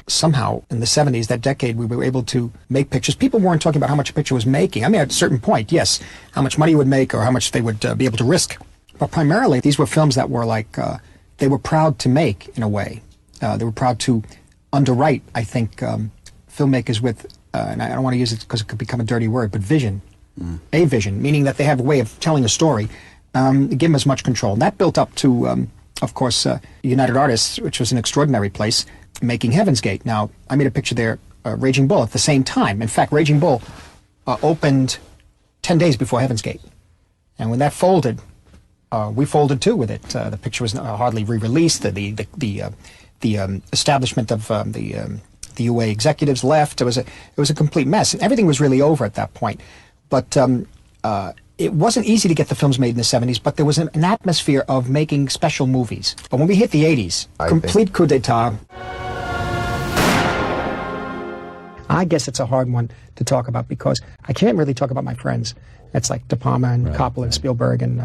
Somehow, in the 70s, that decade, we were able to make pictures. People weren't talking about how much a picture was making. I mean, at a certain point, yes, how much money it would make or how much they would be able to risk. But primarily, these were films that were like, they were proud to make, in a way. They were proud to underwrite, I think, filmmakers with, and I don't want to use it because it could become a dirty word, but vision. A vision, meaning that they have a way of telling a story, give them as much control. And that built up to, of course, United Artists, which was an extraordinary place, making Heaven's Gate. Now, I made a picture there, Raging Bull, at the same time. In fact, Raging Bull opened 10 days before Heaven's Gate. And when that folded, we folded too with it. The picture was hardly re-released. The establishment of the UA executives left. It was a complete mess. And everything was really over at that point. But it wasn't easy to get the films made in the 70s, but there was an atmosphere of making special movies. But when we hit the 80s, complete coup d'etat. I guess it's a hard one to talk about because I can't really talk about my friends. That's like De Palma and Coppola and Spielberg and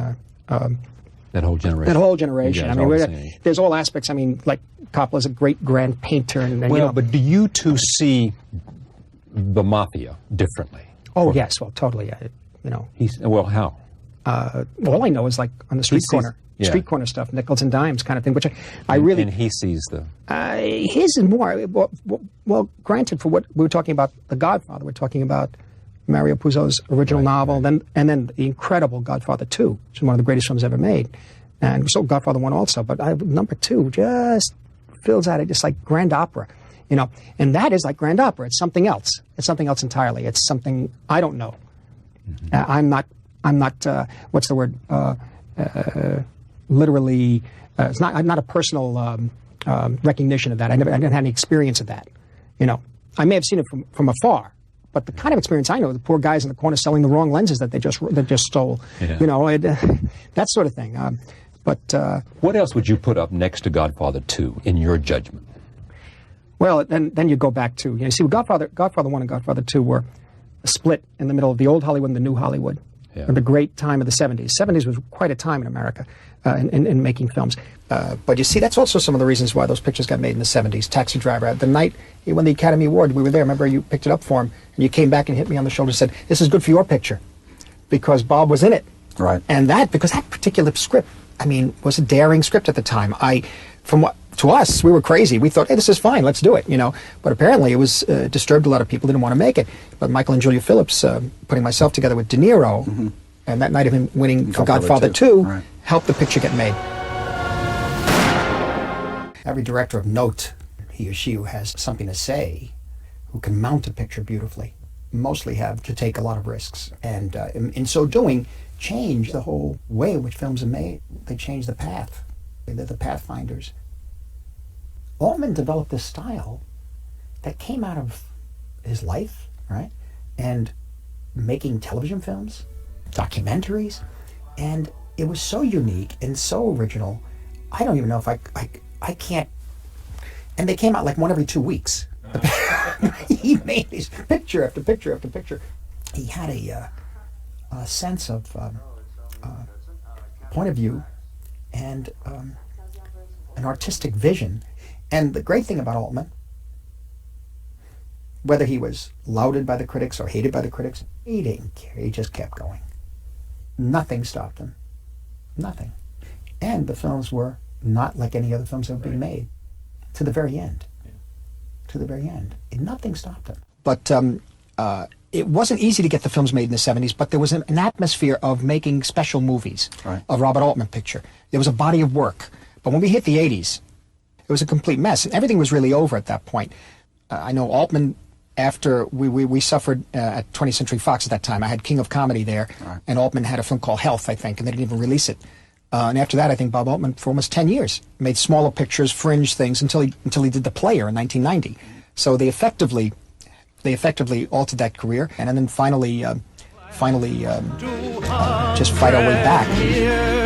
that whole generation. That whole generation. I mean, there's all aspects. I mean, like Coppola's a great grand painter, and well, you know, but do you two see the mafia differently? Oh yes, well, totally. You know. Well, how? All I know is like on the street corner. Yeah. Street corner stuff, nickels and dimes kind of thing, which I really... And he sees the... his and more. Well, granted, for what we were talking about, The Godfather, we're talking about Mario Puzo's original novel, and then the incredible Godfather 2, which is one of the greatest films ever made. And so Godfather 1 also, but number 2 just fills out it just like grand opera, you know. And that is like grand opera. It's something else. It's something else entirely. It's something I don't know. I'm not, what's the word... literally, it's not a personal recognition of that. I didn't have any experience of that. You know, I may have seen it from afar, but the kind of experience I know, the poor guys in the corner selling the wrong lenses that they just stole. Yeah. You know, that sort of thing. But what else would you put up next to Godfather 2 in your judgment? Well, then you go back to, you know, see, Godfather 1 and Godfather 2 were split in the middle of the old Hollywood and the new Hollywood. Yeah. The great time of the 70s. 70s was quite a time in America in making films. But you see, that's also some of the reasons why those pictures got made in the 70s. Taxi Driver, the night he won the Academy Award, we were there. Remember, you picked it up for him, and you came back and hit me on the shoulder and said, this is good for your picture, because Bob was in it. Right. And because that particular script, I mean, was a daring script at the time. To us, we were crazy. We thought, hey, this is fine, let's do it, you know. But apparently it was disturbed a lot of people, didn't want to make it. But Michael and Julia Phillips, putting myself together with De Niro, and that night of him winning for Godfather 2, helped the picture get made. Every director of note, he or she who has something to say, who can mount a picture beautifully, mostly have to take a lot of risks. And in so doing, change the whole way in which films are made. They change the path. They're the pathfinders. Altman developed this style that came out of his life, right? And making television films, documentaries, and it was so unique and so original. I don't even know if I can't. And they came out like one every 2 weeks. He made these picture after picture after picture. He had a sense of point of view and an artistic vision. And the great thing about Altman, whether he was lauded by the critics or hated by the critics, he didn't care. He just kept going. Nothing stopped him. Nothing. And the films were not like any other films that were being made. To the very end. Yeah. To the very end. And nothing stopped him. But it wasn't easy to get the films made in the 70s, but there was an atmosphere of making special movies, a Robert Altman picture. There was a body of work. But when we hit the 80s, it was a complete mess. And everything was really over at that point. I know Altman, after we suffered at 20th Century Fox at that time, I had King of Comedy there, and Altman had a film called Health, I think, and they didn't even release it. And after that, I think Bob Altman, for almost 10 years, made smaller pictures, fringe things, until he did The Player in 1990. So they effectively altered that career, and then finally just fight our way back.